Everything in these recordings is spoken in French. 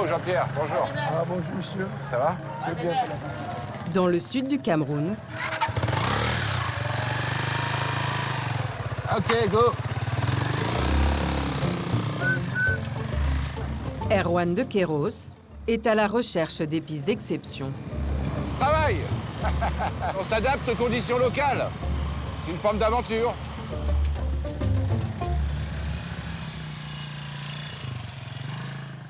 Oh, Jean-Pierre, bonjour. Ah, bonjour, monsieur. Ça va? C'est bien. Dans le sud du Cameroun, OK, go. Erwan de Kéros est à la recherche d'épices d'exception. Travail. On s'adapte aux conditions locales. C'est une forme d'aventure.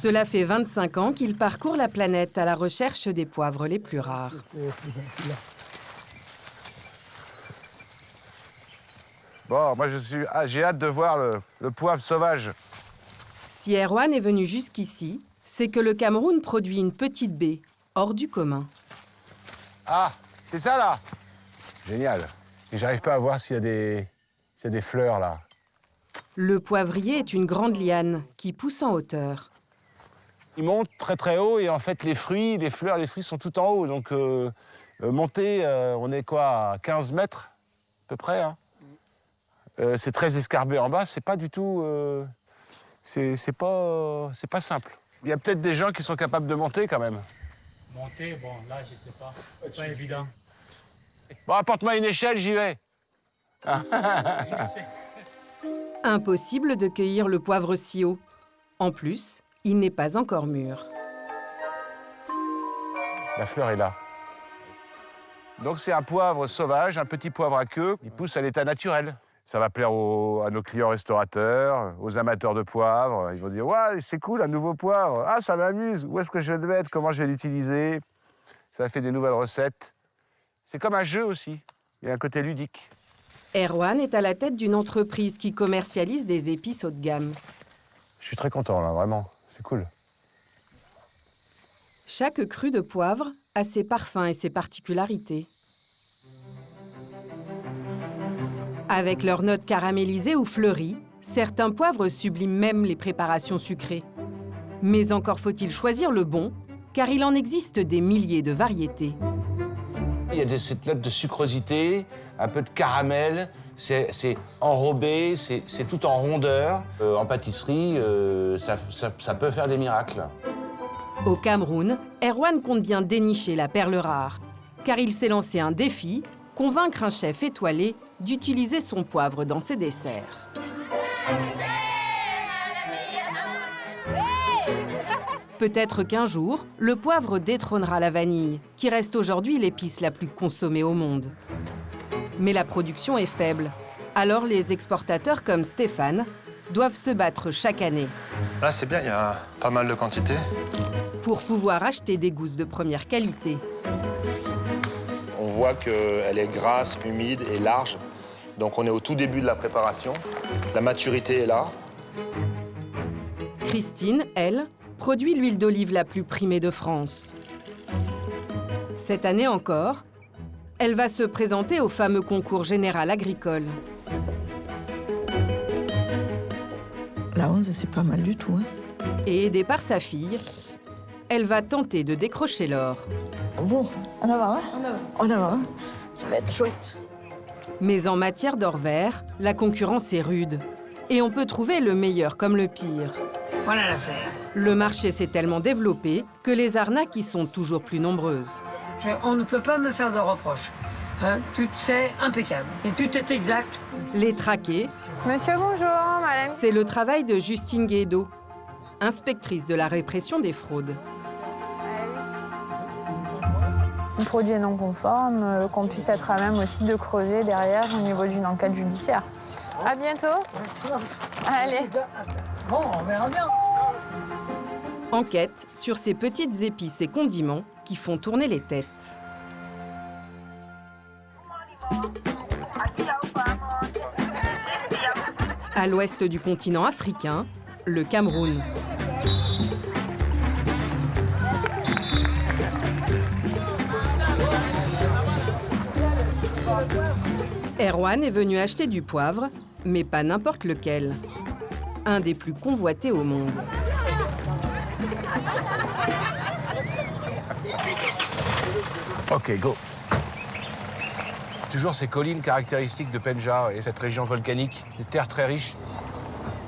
Cela fait 25 ans qu'il parcourt la planète à la recherche des poivres les plus rares. Bon, moi, j'ai hâte de voir le poivre sauvage. Si Erwan est venu jusqu'ici, c'est que le Cameroun produit une petite baie, hors du commun. Ah, c'est ça, là? Génial. Et j'arrive pas à voir s'il y a des fleurs, là. Le poivrier est une grande liane qui pousse en hauteur. Il monte très très haut et en fait les fleurs, les fruits sont tout en haut. Donc monter, on est quoi, à 15 mètres à peu près. Hein. C'est très escarbé en bas, c'est pas du tout, c'est pas simple. Il y a peut-être des gens qui sont capables de monter quand même. Monter, bon là je sais pas, c'est pas évident. Bon, apporte-moi une échelle, j'y vais. Impossible de cueillir le poivre si haut. En plus, il n'est pas encore mûr. La fleur est là. Donc c'est un poivre sauvage, un petit poivre à queue. Il pousse à l'état naturel. Ça va plaire à nos clients restaurateurs, aux amateurs de poivre. Ils vont dire « Ouais, c'est cool, un nouveau poivre. Ah, ça m'amuse. Où est-ce que je vais le mettre? Comment je vais l'utiliser ?» Ça fait des nouvelles recettes. C'est comme un jeu aussi. Il y a un côté ludique. Erwan est à la tête d'une entreprise qui commercialise des épices haut de gamme. Je suis très content, là, vraiment. C'est cool. Chaque cru de poivre a ses parfums et ses particularités. Avec leurs notes caramélisées ou fleuries, certains poivres subliment même les préparations sucrées. Mais encore faut-il choisir le bon, car il en existe des milliers de variétés. Il y a cette note de sucrosité, un peu de caramel, c'est enrobé, c'est tout en rondeur. En pâtisserie, ça peut faire des miracles. Au Cameroun, Erwan compte bien dénicher la perle rare, car il s'est lancé un défi, convaincre un chef étoilé d'utiliser son poivre dans ses desserts. Peut-être qu'un jour, le poivre détrônera la vanille, qui reste aujourd'hui l'épice la plus consommée au monde. Mais la production est faible. Alors les exportateurs comme Stéphane doivent se battre chaque année. Là, c'est bien, il y a pas mal de quantité. Pour pouvoir acheter des gousses de première qualité. On voit qu'elle est grasse, humide et large. Donc on est au tout début de la préparation. La maturité est là. Christine, elle, produit l'huile d'olive la plus primée de France. Cette année encore, elle va se présenter au fameux concours général agricole. La 11, c'est pas mal du tout. Hein. Et aidée par sa fille, elle va tenter de décrocher l'or. Bon, en avant, hein? En avant, hein? Ça va être chouette. Mais en matière d'or vert, la concurrence est rude. Et on peut trouver le meilleur comme le pire. Voilà l'affaire. Le marché s'est tellement développé que les arnaques y sont toujours plus nombreuses. On ne peut pas me faire de reproches. Hein, tout c'est impeccable et tout est exact. Les traquer, Monsieur, bonjour, madame. c'est le travail de Justine Guédo, inspectrice de la répression des fraudes. Si le produit est non conforme, qu'on puisse être à même aussi de creuser derrière au niveau d'une enquête judiciaire. À bientôt. Allez. Bon, on verra bien. Enquête sur ces petites épices et condiments qui font tourner les têtes. À l'ouest du continent africain, le Cameroun. Erwan est venu acheter du poivre, mais pas n'importe lequel. Un des plus convoités au monde. OK, go. Toujours ces collines caractéristiques de Penja et cette région volcanique, des terres très riches.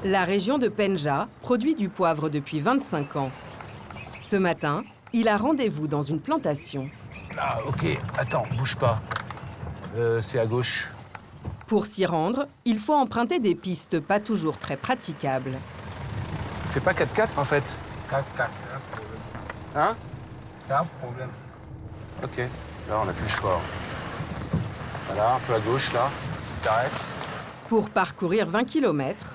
La région de Penja produit du poivre depuis 25 ans. Ce matin, il a rendez-vous dans une plantation. Ah, ok. Attends, bouge pas. C'est à gauche. Pour s'y rendre, il faut emprunter des pistes pas toujours très praticables. C'est pas 4x4 en fait. 4-4, Hein? c'est un problème. Ok. Là, on n'a plus le choix. Voilà, un peu à gauche, là. T'arrêtes. Pour parcourir 20 km,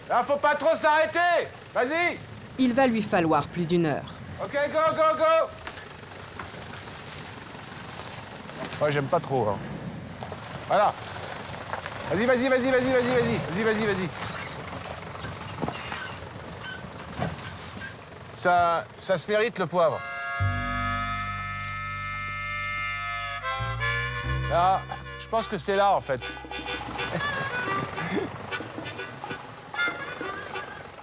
Là, faut pas trop s'arrêter. Vas-y. il va lui falloir plus d'1 heure. Ok, go, go, go. Moi, j'aime pas trop. Hein. Voilà. Vas-y, vas-y, vas-y, vas-y, vas-y, vas-y, vas-y, vas-y, vas-y. Ça se mérite, le poivre. Là, je pense que c'est là, en fait.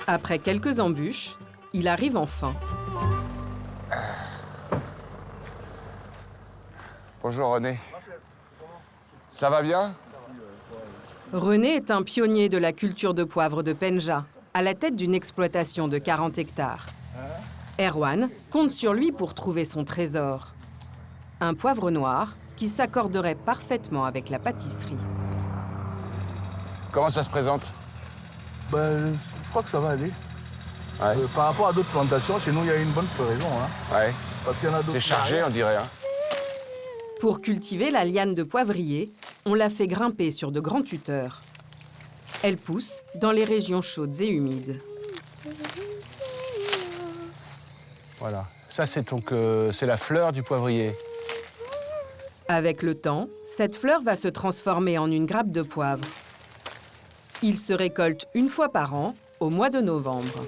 Après quelques embûches, il arrive enfin. Bonjour, René. Ça va bien? René est un pionnier de la culture de poivre de Penja, à la tête d'une exploitation de 40 hectares. Erwan compte sur lui pour trouver son trésor. Un poivre noir qui s'accorderait parfaitement avec la pâtisserie. Comment ça se présente? Ben, je crois que ça va aller. Ouais. Par rapport à d'autres plantations, chez nous, il y a une bonne floraison. Hein, Ouais. parce qu'il y en a d'autres. C'est chargé, on dirait. Hein. Pour cultiver la liane de poivrier, on la fait grimper sur de grands tuteurs. Elle pousse dans les régions chaudes et humides. Voilà. Ça, c'est c'est la fleur du poivrier. Avec le temps, cette fleur va se transformer en une grappe de poivre. Il se récolte 1 fois par an, au mois de novembre.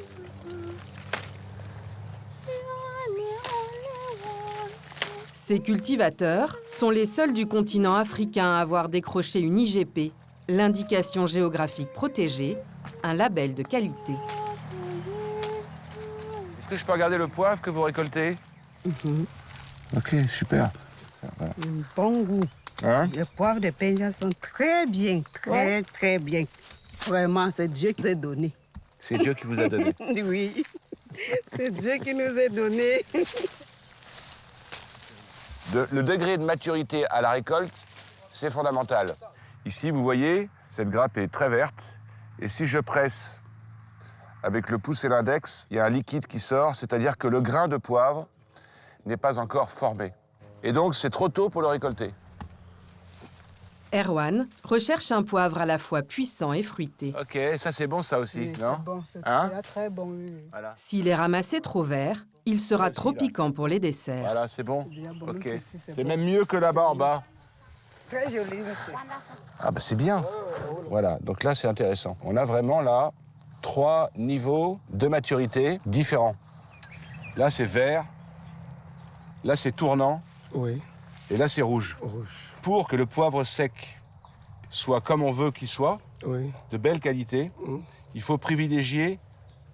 Ces cultivateurs sont les seuls du continent africain à avoir décroché une IGP, l'indication géographique protégée, un label de qualité. Est-ce que je peux regarder le poivre que vous récoltez? Ok, super. Bon goût. Hein? Les poivres de Penja sont très bien, très bien. Vraiment, c'est Dieu qui nous a donné. C'est Dieu qui vous a donné. Oui, c'est Dieu qui nous a donné. Le degré de maturité à la récolte, c'est fondamental. Ici, vous voyez, cette grappe est très verte. Et si je presse avec le pouce et l'index, il y a un liquide qui sort, c'est-à-dire que le grain de poivre n'est pas encore formé. Et donc, c'est trop tôt pour le récolter. Erwan recherche un poivre à la fois puissant et fruité. Ok, ça c'est bon, ça aussi, non? C'est bon, c'est Hein? très bon. Oui. Voilà, S'il est ramassé trop vert, il sera Voici, trop là. piquant pour les desserts. voilà c'est bon. Bien bon, Ok. même si c'est C'est bon. même mieux que là-bas en bas. Très joli aussi. Ah bah c'est bien. Voilà, donc là c'est intéressant. On a vraiment là 3 niveaux de maturité différents. Là c'est vert, là c'est tournant Oui, et là c'est rouge. rouge. Pour que le poivre sec soit comme on veut qu'il soit, Oui. de belle qualité, il faut privilégier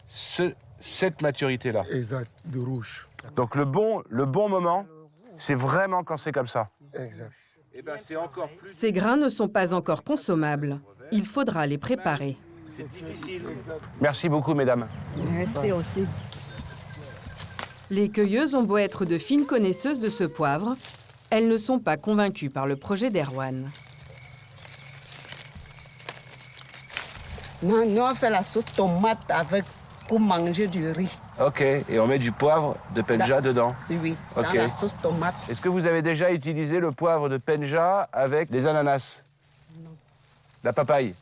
cette maturité-là. Exact, de rouge. Donc le bon moment, c'est vraiment quand c'est comme ça. Exact. Et ben c'est encore plus. Ces grains ne sont pas encore consommables. Il faudra les préparer. C'est difficile. Merci beaucoup, mesdames. Merci aussi. Les cueilleuses ont beau être de fines connaisseuses de ce poivre, elles ne sont pas convaincues par le projet d'Erwan. Non, nous, on fait la sauce tomate pour manger du riz. Ok, et on met du poivre de Penja dedans. Oui, dans Ok. la sauce tomate. Est-ce que vous avez déjà utilisé le poivre de Penja avec des ananas? Non. La papaye?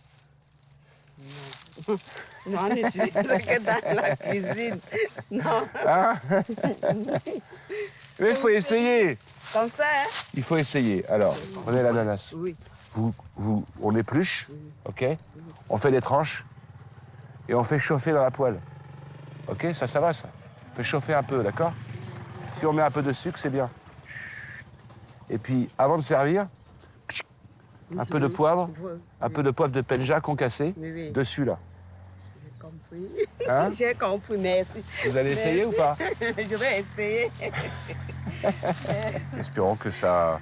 Non, on n'utilise que dans la cuisine. Non, Hein? Mais il faut essayer. comme ça, hein? Il faut essayer. Alors, prenez l'ananas. Oui. On épluche, ok? On fait des tranches et on fait chauffer dans la poêle. Ok, ça va, ça. On fait chauffer un peu, d'accord? Si on met un peu de sucre, c'est bien. Et puis, avant de servir, un peu de poivre, un peu de poivre de Penja concassé, Oui, oui. dessus, là. J'ai compris. Hein? J'ai compris, merci. Vous allez essayer ou pas? Je vais essayer. Espérons que ça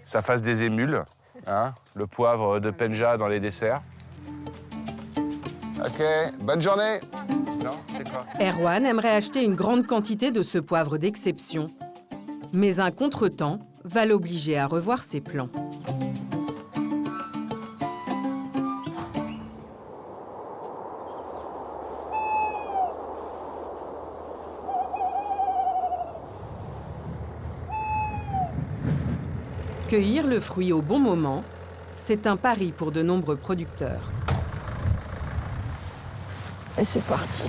fasse des émules, hein, le poivre de Penja dans les desserts. Ok, bonne journée. Non, c'est quoi? Erwan aimerait acheter une grande quantité de ce poivre d'exception. Mais un contretemps va l'obliger à revoir ses plans. Cueillir le fruit au bon moment, c'est un pari pour de nombreux producteurs. Et c'est parti.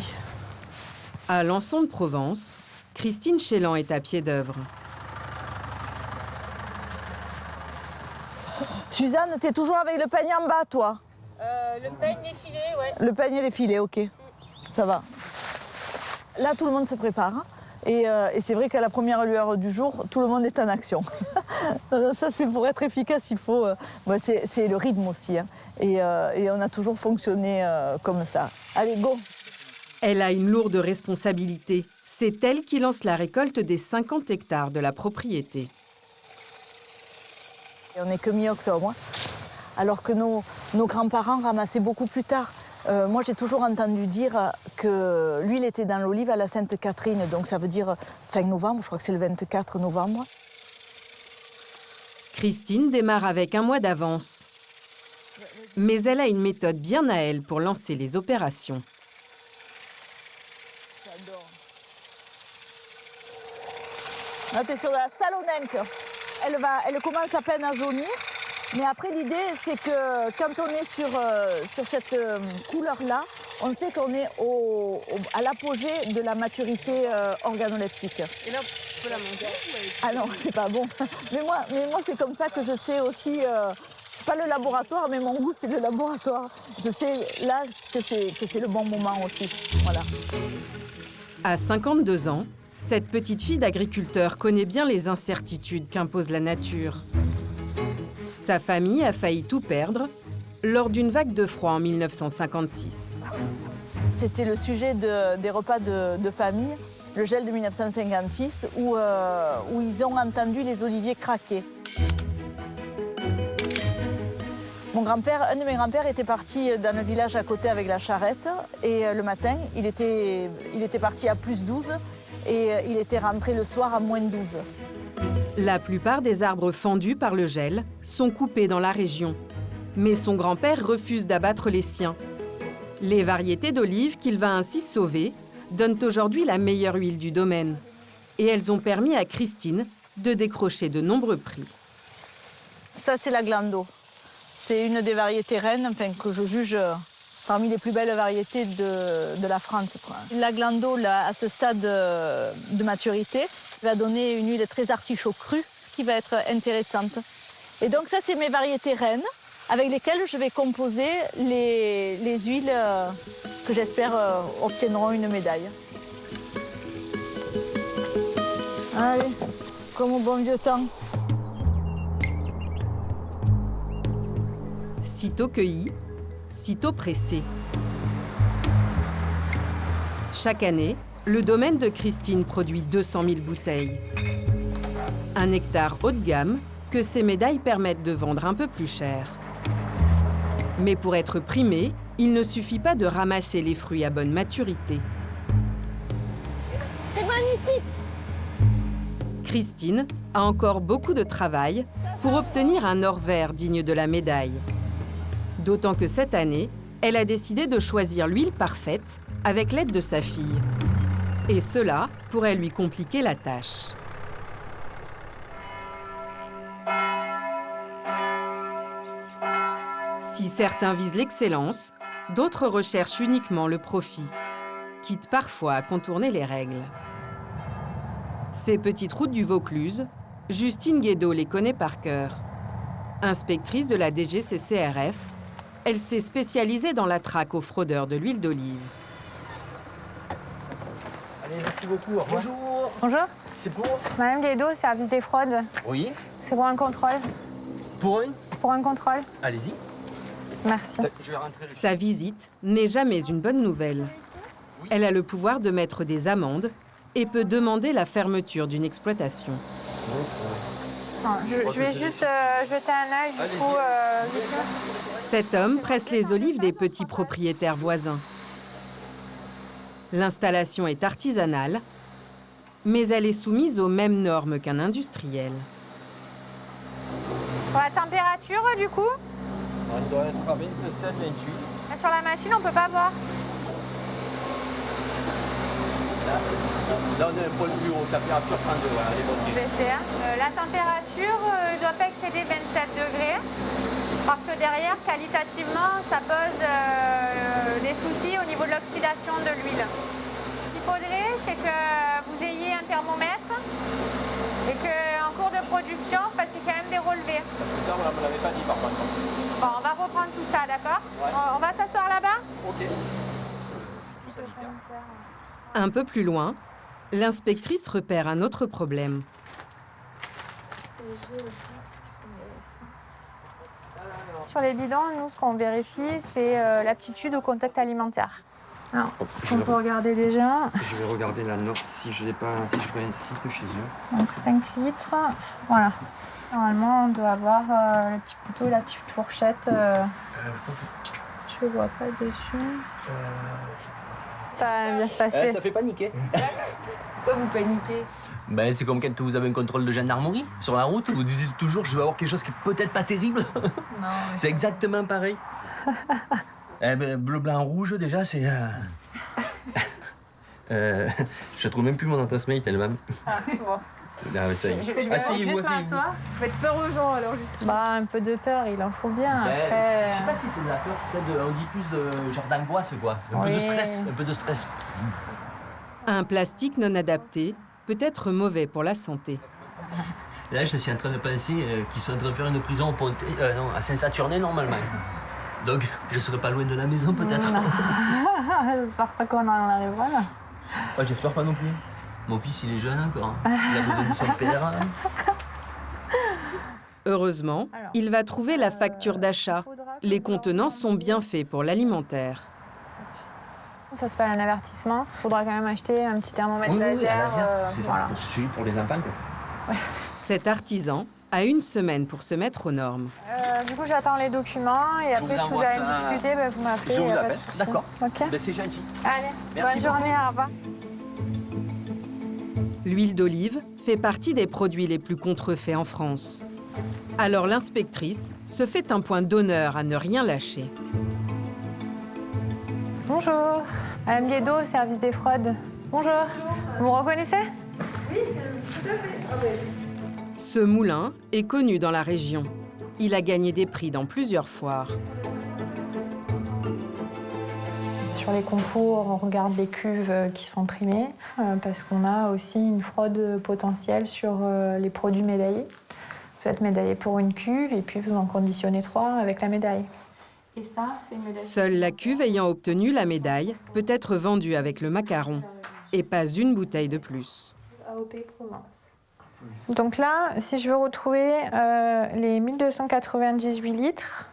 À Lançon de Provence, Christine Chélan est à pied d'œuvre. Suzanne, t'es toujours avec le panier en bas, toi? Le peigne, les filets, ouais. Le panier et les filets, ok. Ça va. Là, tout le monde se prépare. Hein. Et c'est vrai qu'à la première lueur du jour, tout le monde est en action. Ça, c'est pour être efficace, il faut... c'est le rythme aussi. Hein. Et on a toujours fonctionné comme ça. Allez, go! Elle a une lourde responsabilité. C'est elle qui lance la récolte des 50 hectares de la propriété. Et on n'est que mi-octobre, hein. Alors que nos grands-parents ramassaient beaucoup plus tard. Moi, j'ai toujours entendu dire que l'huile était dans l'olive à la Sainte-Catherine, donc ça veut dire fin novembre, je crois que c'est le 24 novembre. Christine démarre avec un mois d'avance. Mais elle a une méthode bien à elle pour lancer les opérations. J'adore. Là, t'es sur la Salonenque. Elle commence à peine à jaunir. Mais après, l'idée, c'est que quand on est sur cette couleur-là, on sait qu'on est à l'apogée de la maturité organoleptique. Et là, tu peux la manger? Ah non, c'est pas bon. Mais moi c'est comme ça que je sais aussi, pas le laboratoire, mais mon goût, c'est le laboratoire. Je sais là que c'est le bon moment aussi. Voilà. À 52 ans, cette petite fille d'agriculteur connaît bien les incertitudes qu'impose la nature. Sa famille a failli tout perdre lors d'une vague de froid en 1956. C'était le sujet des repas de famille, le gel de 1956, où ils ont entendu les oliviers craquer. Un de mes grands-pères était parti dans le village à côté avec la charrette, et le matin, il était parti à plus 12, et il était rentré le soir à moins 12. La plupart des arbres fendus par le gel sont coupés dans la région. Mais son grand-père refuse d'abattre les siens. Les variétés d'olives qu'il va ainsi sauver donnent aujourd'hui la meilleure huile du domaine. Et elles ont permis à Christine de décrocher de nombreux prix. Ça, c'est la Glando. C'est une des variétés reines, que je juge parmi les plus belles variétés de la France. La Glando, là, à ce stade de maturité, va donner une huile très artichaut crue qui va être intéressante. Et donc ça, c'est mes variétés reines avec lesquelles je vais composer les huiles que j'espère obtiendront une médaille. Allez, comme au bon vieux temps. Sitôt cueilli, sitôt pressé. Chaque année, le domaine de Christine produit 200 000 bouteilles. Un nectar haut de gamme que ces médailles permettent de vendre un peu plus cher. Mais pour être primé, il ne suffit pas de ramasser les fruits à bonne maturité. C'est magnifique! Christine a encore beaucoup de travail pour obtenir un or vert digne de la médaille. D'autant que cette année, elle a décidé de choisir l'huile parfaite avec l'aide de sa fille. Et cela pourrait lui compliquer la tâche. Si certains visent l'excellence, d'autres recherchent uniquement le profit, quitte parfois à contourner les règles. Ces petites routes du Vaucluse, Justine Guédot les connaît par cœur. Inspectrice de la DGCCRF, elle s'est spécialisée dans la traque aux fraudeurs de l'huile d'olive. Allez, merci beaucoup. Bonjour. Bonjour. C'est pour? Madame Guédot, service des fraudes. Oui. C'est pour un contrôle. Pour une? Pour un contrôle. Allez-y. Merci. Je vais rentrer. Sa visite n'est jamais une bonne nouvelle. Elle a le pouvoir de mettre des amendes et peut demander la fermeture d'une exploitation. Oui, Non, je vais juste jeter un œil du coup. Cet homme presse les olives des petits propriétaires voisins. L'installation est artisanale, mais elle est soumise aux mêmes normes qu'un industriel. Pour la température, du coup, On doit être à 27, 28. sur la machine, on peut pas voir. Là, on est un peu plus haut, température 32, voilà, elle est bonne. Baisser, hein. La température ne doit pas excéder 27 degrés. Parce que derrière, qualitativement, ça pose des soucis au niveau de l'oxydation de l'huile. Ce qu'il faudrait, c'est que vous ayez un thermomètre et qu'en cours de production, vous fassiez quand même des relevés. Parce que ça, on ne me l'avait pas dit par contre. Bon, on va reprendre tout ça, d'accord? Ouais. On va s'asseoir là-bas? Ok. Un peu plus loin, l'inspectrice repère un autre problème. Sur les bidons, nous, ce qu'on vérifie, c'est l'aptitude au contact alimentaire. Alors, on peut regarder déjà. Je vais regarder la note si je prends un site chez eux. Donc 5 litres, voilà. Normalement, on doit avoir le petit couteau, la petite fourchette. Je ne vois pas dessus. Ça va bien se passer. Ça fait paniquer. Pourquoi vous paniquez? Ben, c'est comme quand vous avez un contrôle de gendarmerie sur la route, vous dites toujours je vais avoir quelque chose qui est peut-être pas terrible. Non. C'est exactement pareil. Bleu, blanc, rouge, déjà, c'est... je trouve même plus mon adresse mail tellement. Ah, bon. Ah, ça y est. Je vais Asseyez-vous, juste asseyez-vous. m'asseoir. Vous faites peur aux gens alors juste. Bah un peu de peur, il en faut bien. Après... Je sais pas si c'est de la peur, peut-être on dit plus de genre d'angoisse, quoi. Un peu de stress, un peu de stress. Un plastique non adapté peut être mauvais pour la santé. Là, je suis en train de penser qu'ils sont en train de faire une prison à Saint-Saturnin, normalement. Donc, je serai pas loin de la maison, peut-être. J'espère pas qu'on en arrivera là. Ouais, j'espère pas non plus. Mon fils, il est jeune encore. Il a besoin de son père. Heureusement, il va trouver la facture d'achat. Les contenants sont bien faits pour l'alimentaire. Ça s'appelle un avertissement. Il faudra quand même acheter un petit thermomètre laser. C'est ça, Voilà. c'est celui pour les enfants, quoi. Cet artisan a 1 semaine pour se mettre aux normes. Du coup, j'attends les documents et après, si vous avez une difficulté, vous m'appelez. Je vous y a pas de appelle, souci. d'accord. Ok. Ben, c'est gentil. Allez, Merci bonne journée, au revoir. L'huile d'olive fait partie des produits les plus contrefaits en France. Alors l'inspectrice se fait un point d'honneur à ne rien lâcher. Bonjour, Madame Guédot, service des fraudes. Bonjour. Vous me reconnaissez? Oui, tout à fait. Ce moulin est connu dans la région. Il a gagné des prix dans plusieurs foires. Sur les concours, on regarde les cuves qui sont primées parce qu'on a aussi une fraude potentielle sur les produits médaillés. Vous êtes médaillé pour une cuve et puis vous en conditionnez 3 avec la médaille. Et ça, c'est une médaille. Seule la cuve ayant obtenu la médaille peut être vendue avec le macaron et pas une bouteille de plus. AOP Provence. Donc là, si je veux retrouver les 1298 litres.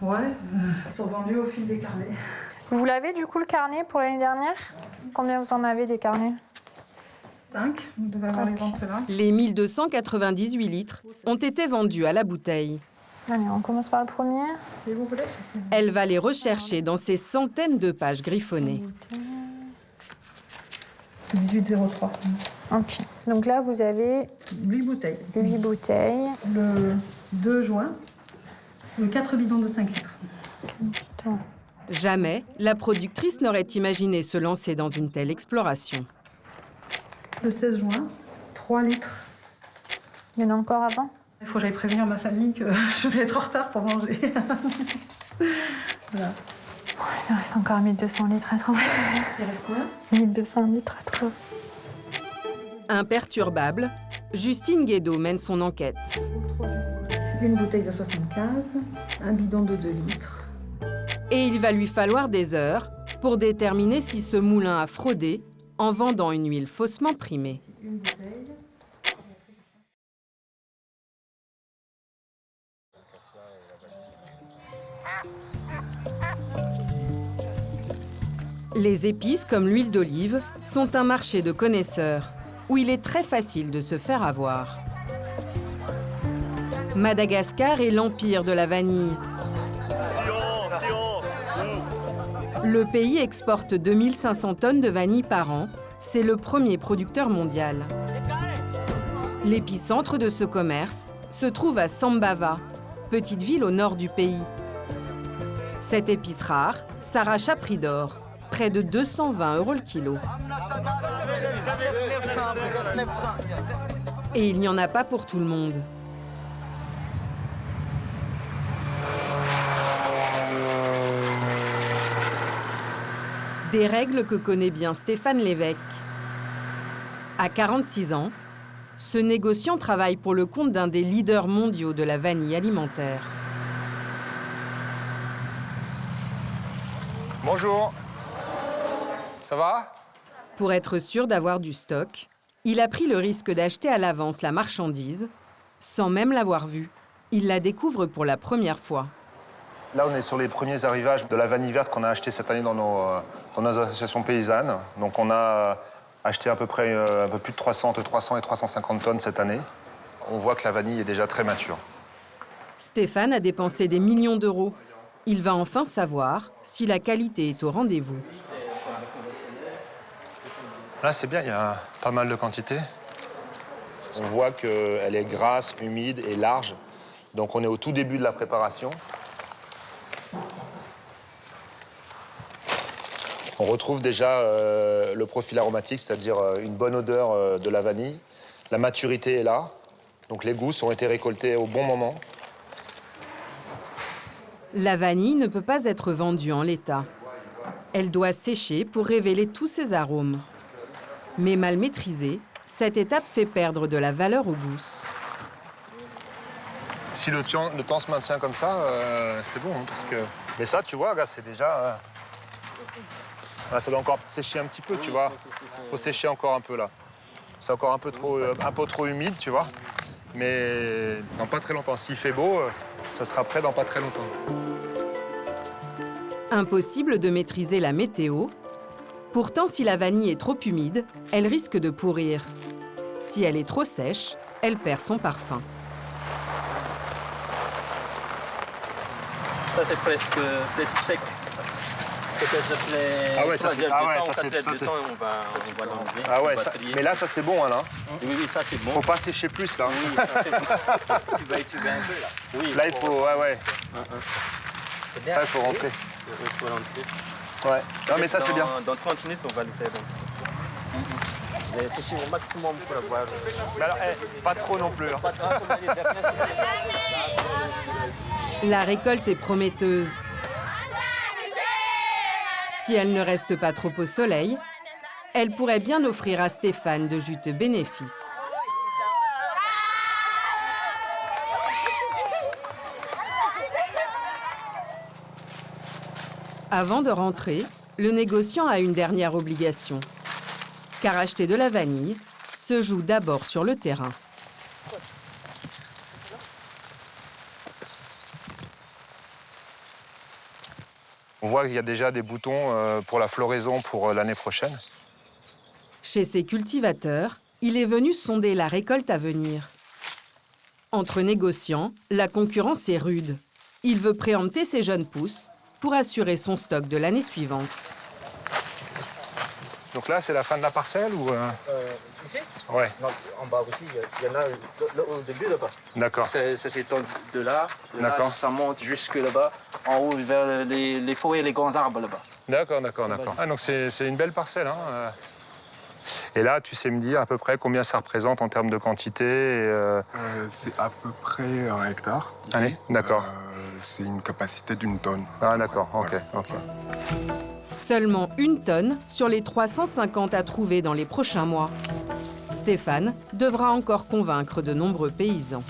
Ouais, ils sont vendus au fil des carnets. Vous l'avez du coup le carnet pour l'année dernière? Combien vous en avez des carnets? 5, vous devez avoir les ventes là. Les 1298 litres ont été vendus à la bouteille. Allez, on commence par le premier. Si vous voulez. Elle va les rechercher dans ces centaines de pages griffonnées. 18,03. Ok. Donc là, vous avez 8 bouteilles. 8 bouteilles. Le 2 juin, 4 bidons de 5 litres. Putain. Jamais la productrice n'aurait imaginé se lancer dans une telle exploration. Le 16 juin, 3 litres. Il y en a encore avant? Il faut que j'aille prévenir ma famille que je vais être en retard pour manger. Voilà. Il reste encore 1200 litres à trouver. Il reste combien? 1200 litres à trouver. Imperturbable, Justine Guédot mène son enquête. Une bouteille de 75, un bidon de 2 litres. Et il va lui falloir des heures pour déterminer si ce moulin a fraudé en vendant une huile faussement primée. Une bouteille. Les épices, comme l'huile d'olive, sont un marché de connaisseurs où il est très facile de se faire avoir. Madagascar est l'empire de la vanille. Le pays exporte 2500 tonnes de vanille par an. C'est le premier producteur mondial. L'épicentre de ce commerce se trouve à Sambava, petite ville au nord du pays. Cette épice rare s'arrache à prix d'or, près de 220 € le kilo. Et il n'y en a pas pour tout le monde. Des règles que connaît bien Stéphane Lévesque. À 46 ans, ce négociant travaille pour le compte d'un des leaders mondiaux de la vanille alimentaire. Bonjour. Ça va? Pour être sûr d'avoir du stock, il a pris le risque d'acheter à l'avance la marchandise, sans même l'avoir vue. Il la découvre pour la première fois. Là, on est sur les premiers arrivages de la vanille verte qu'on a acheté cette année dans nos associations paysannes. Donc, on a acheté à peu près un peu plus de 300, entre 300 et 350 tonnes cette année. On voit que la vanille est déjà très mature. Stéphane a dépensé des millions d'euros. Il va enfin savoir si la qualité est au rendez-vous. Là, c'est bien, il y a pas mal de quantité. On voit qu'elle est grasse, humide et large. Donc, on est au tout début de la préparation. On retrouve déjà le profil aromatique, c'est-à-dire une bonne odeur de la vanille. La maturité est là, donc les gousses ont été récoltées au bon moment. La vanille ne peut pas être vendue en l'état. Elle doit sécher pour révéler tous ses arômes. Mais mal maîtrisée, cette étape fait perdre de la valeur aux gousses. Si le temps se maintient comme ça, c'est bon, hein, parce que... Mais ça, tu vois, regarde, c'est déjà... Là, ça doit encore sécher un petit peu, tu vois. Il faut sécher encore un peu, là. C'est encore un peu trop humide, tu vois. Mais dans pas très longtemps. S'il fait beau, ça sera prêt dans pas très longtemps. Impossible de maîtriser la météo. Pourtant, si la vanille est trop humide, elle risque de pourrir. Si elle est trop sèche, elle perd son parfum. Ça, c'est presque sec. Peut-être les ah ouais, ça c'est... Ah ouais, ça c'est... On va l'enlever. Ah ouais, ça... Mais là, ça c'est bon, Alain. Oui, ça c'est bon. Faut pas sécher plus, là. Oui, ça c'est bon. Tu vas étuber un peu, là. Oui, là, il faut... Ouais. Ça, il faut rentrer. Il faut rentrer. Ouais. Non, mais ça, c'est bien. Dans 30 minutes, on va le faire. C'est au maximum pour avoir... Mais alors, pas trop non plus. Hein. La récolte est prometteuse. Si elle ne reste pas trop au soleil, elle pourrait bien offrir à Stéphane de juteux bénéfices. Avant de rentrer, le négociant a une dernière obligation. Car acheter de la vanille se joue d'abord sur le terrain. On voit qu'il y a déjà des boutons pour la floraison pour l'année prochaine. Chez ces cultivateurs, il est venu sonder la récolte à venir. Entre négociants, la concurrence est rude. Il veut préempter ses jeunes pousses pour assurer son stock de l'année suivante. Donc là, c'est la fin de la parcelle ou Ici? Ouais. Non, en bas aussi, il y en a au début là-bas. D'accord. Ça s'étend de là, d'accord. Ça monte jusque là-bas, en haut vers les forêts et les grands arbres là-bas. D'accord. Ah, donc c'est une belle parcelle. Hein. Et là, tu sais me dire à peu près combien ça représente en termes de quantité C'est à peu près 1 hectare. Ici. Allez, d'accord. C'est une capacité d'1 tonne. Ah d'accord, ok. Seulement 1 tonne sur les 350 à trouver dans les prochains mois. Stéphane devra encore convaincre de nombreux paysans.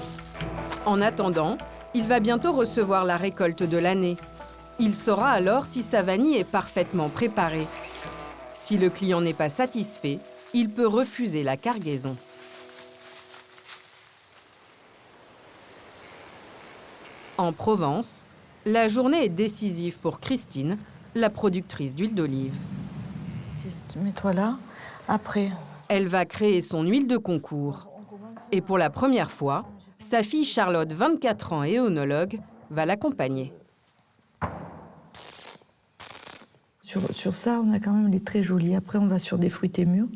En attendant, il va bientôt recevoir la récolte de l'année. Il saura alors si sa vanille est parfaitement préparée. Si le client n'est pas satisfait, il peut refuser la cargaison. En Provence, la journée est décisive pour Christine, la productrice d'huile d'olive. Mets-toi là, après. Elle va créer son huile de concours. Et pour la première fois, sa fille Charlotte, 24 ans et œnologue, va l'accompagner. Sur ça, on a quand même les très jolis. Après, on va sur des fruités mûrs.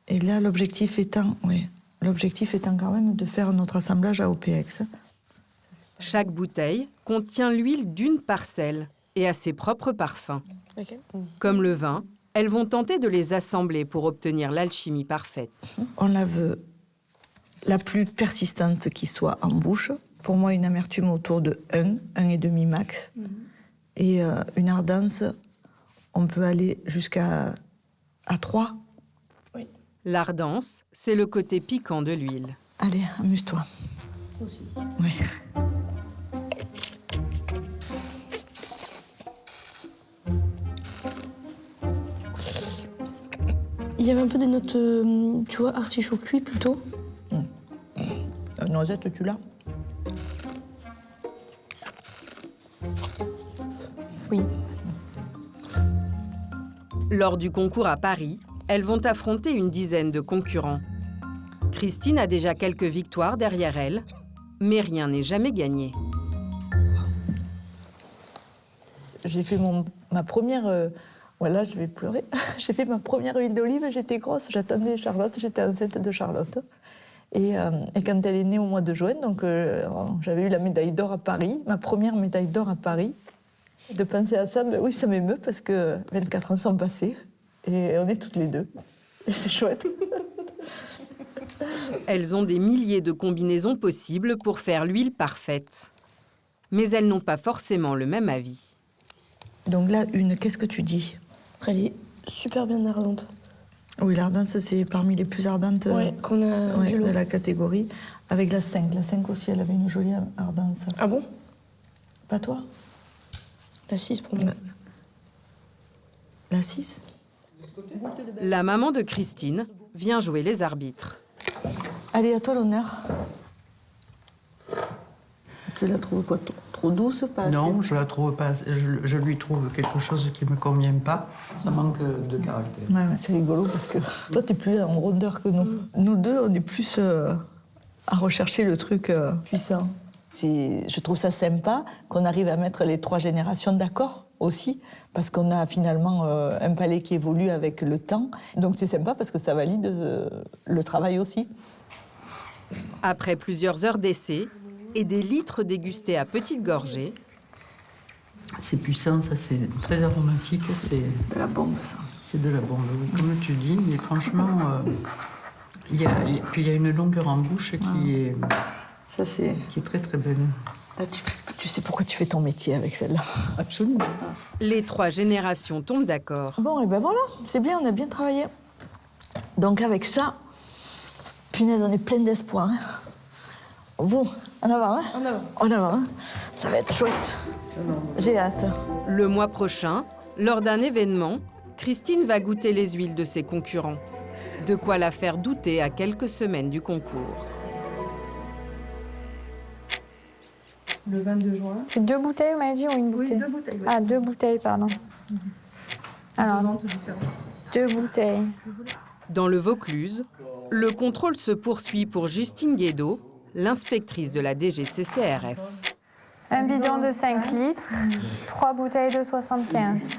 Et là, l'objectif étant quand même de faire notre assemblage à OPX. Chaque bouteille contient l'huile d'une parcelle et a ses propres parfums. Comme le vin, elles vont tenter de les assembler pour obtenir l'alchimie parfaite. On la veut la plus persistante qui soit en bouche. Pour moi, une amertume autour de 1,5 max. Et une ardence, on peut aller jusqu'à 3. Oui. L'ardence, c'est le côté piquant de l'huile. Allez, amuse-toi. Aussi. Oui. Il y avait un peu des notes, tu vois, artichaut cuit plutôt. Noisette, tu l'as? Oui. Lors du concours à Paris, elles vont affronter une dizaine de concurrents. Christine a déjà quelques victoires derrière elle, mais rien n'est jamais gagné. J'ai fait ma première... voilà, je vais pleurer. J'ai fait ma première huile d'olive, j'étais grosse, j'attendais Charlotte, j'étais enceinte de Charlotte. Et quand elle est née au mois de juin, donc j'avais eu la médaille d'or à Paris, ma première médaille d'or à Paris. De penser à ça, ben oui, ça m'émeut parce que 24 ans sont passés et on est toutes les deux. Et c'est chouette. Elles ont des milliers de combinaisons possibles pour faire l'huile parfaite. Mais elles n'ont pas forcément le même avis. Donc là, qu'est-ce que tu dis? Elle est super bien ardente. Oui, l'ardence, c'est parmi les plus ardentes qu'on a de la catégorie. Avec la 5. La 5 aussi, elle avait une jolie ardence. Ah bon? Pas toi? La 6 pour moi. La 6? La maman de Christine vient jouer les arbitres. Allez, à toi l'honneur. Tu la trouves quoi, trop douce, pas Non, assez? je la trouve pas. Je lui trouve quelque chose qui me convient pas. Ça manque de caractère. Ouais, c'est rigolo parce que toi, t'es plus en rondeur que nous. Nous deux, on est plus à rechercher le truc puissant. Je trouve ça sympa qu'on arrive à mettre les 3 générations d'accord aussi, parce qu'on a finalement un palais qui évolue avec le temps. Donc c'est sympa parce que ça valide le travail aussi. Après plusieurs heures d'essai et des litres dégustés à petites gorgées... C'est puissant, ça, c'est très aromatique. C'est de la bombe, ça. C'est de la bombe, oui, comme tu dis. Mais franchement, il y a une longueur en bouche qui est... Ça, c'est très, très belle. Là, tu sais pourquoi tu fais ton métier avec celle-là. Absolument. Les 3 générations tombent d'accord. Bon, et ben voilà, c'est bien, on a bien travaillé. Donc avec ça, punaise, on est plein d'espoir. Hein. Bon, en avant, hein? En avant. En avant, hein? Ça va être chouette. J'ai hâte. Le mois prochain, lors d'un événement, Christine va goûter les huiles de ses concurrents. De quoi la faire douter à quelques semaines du concours. Le 22 juin. C'est 2 bouteilles, vous m'avez dit, ou une bouteille? Oui, 2 bouteilles. Oui. Ah, 2 bouteilles, pardon. Alors, 2 ventes différentes. 2 bouteilles. Dans le Vaucluse, le contrôle se poursuit pour Justine Guédot, l'inspectrice de la DGCCRF. Un bidon de 5 litres, 3 bouteilles de 75.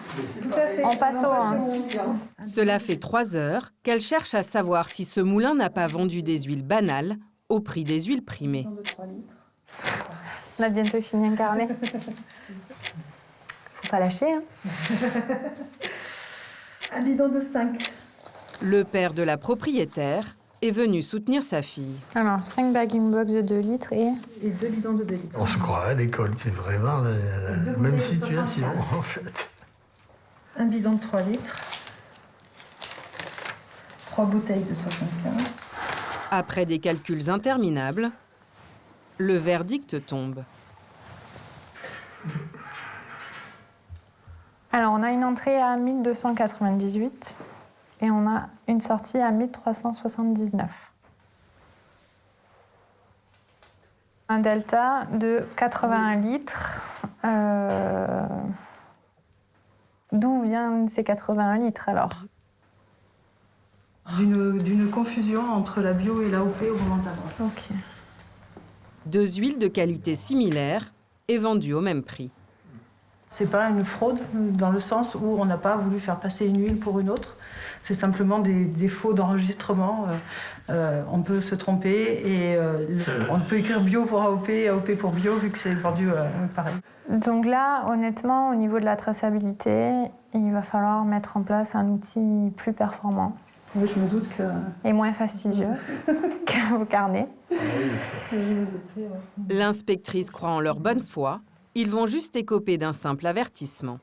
On passe au 11. Cela fait 3 heures qu'elle cherche à savoir si ce moulin n'a pas vendu des huiles banales au prix des huiles primées. On a bientôt fini un carnet. Faut pas lâcher, hein. Un bidon de 5. Le père de la propriétaire est venu soutenir sa fille. Alors, 5 bag-in-box de 2 litres et 2 bidons de 2 litres. On se croirait à l'école, c'est vraiment la même situation en fait. Un bidon de 3 litres. 3 bouteilles de 75. Après des calculs interminables, le verdict tombe. Alors, on a une entrée à 1298 et on a une sortie à 1379. Un delta de 81 litres. D'où viennent ces 81 litres alors? D'une confusion entre la bio et l'AOP au moment de la vente. Ok. 2 huiles de qualité similaire et vendues au même prix. C'est pas une fraude dans le sens où on n'a pas voulu faire passer une huile pour une autre. C'est simplement des défauts d'enregistrement. On peut se tromper et on peut écrire bio pour AOP, AOP pour bio vu que c'est vendu pareil. Donc là, honnêtement, au niveau de la traçabilité, il va falloir mettre en place un outil plus performant. Oui, je me doute que... Et moins fastidieux que vos carnets. L'inspectrice croit en leur bonne foi. Ils vont juste écoper d'un simple avertissement.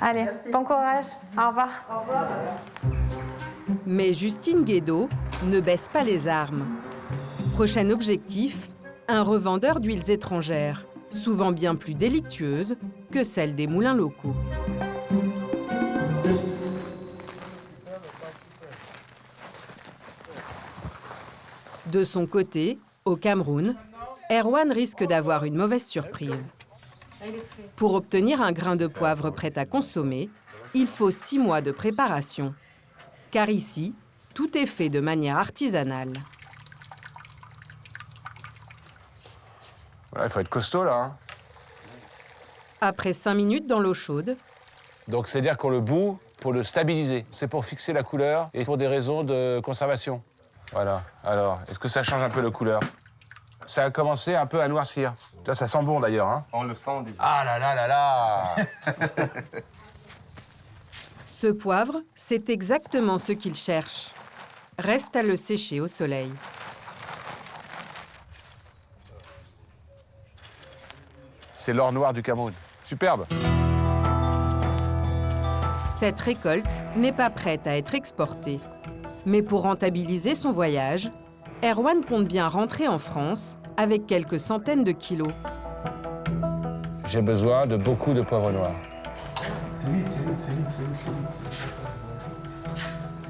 Allez, bon courage. Au revoir. Au revoir. Mais Justine Guédot ne baisse pas les armes. Prochain objectif, un revendeur d'huiles étrangères, souvent bien plus délictueuses que celles des moulins locaux. De son côté, au Cameroun, Erwan risque d'avoir une mauvaise surprise. Pour obtenir un grain de poivre prêt à consommer, il faut 6 mois de préparation. Car ici, tout est fait de manière artisanale. Il faut être costaud, là. Hein. Après 5 minutes dans l'eau chaude... Donc, c'est-à-dire qu'on le bout pour le stabiliser. C'est pour fixer la couleur et pour des raisons de conservation. Voilà. Alors, est-ce que ça change un peu la couleur? Ça a commencé un peu à noircir. Ça sent bon, d'ailleurs. Hein. On le sent déjà. Ah là là là là. Ce poivre, c'est exactement ce qu'il cherche. Reste à le sécher au soleil. C'est l'or noir du Cameroun. Superbe. Cette récolte n'est pas prête à être exportée. Mais pour rentabiliser son voyage, Erwan compte bien rentrer en France avec quelques centaines de kilos. J'ai besoin de beaucoup de poivre noir. C'est vite, c'est vite, c'est vite, c'est vite, c'est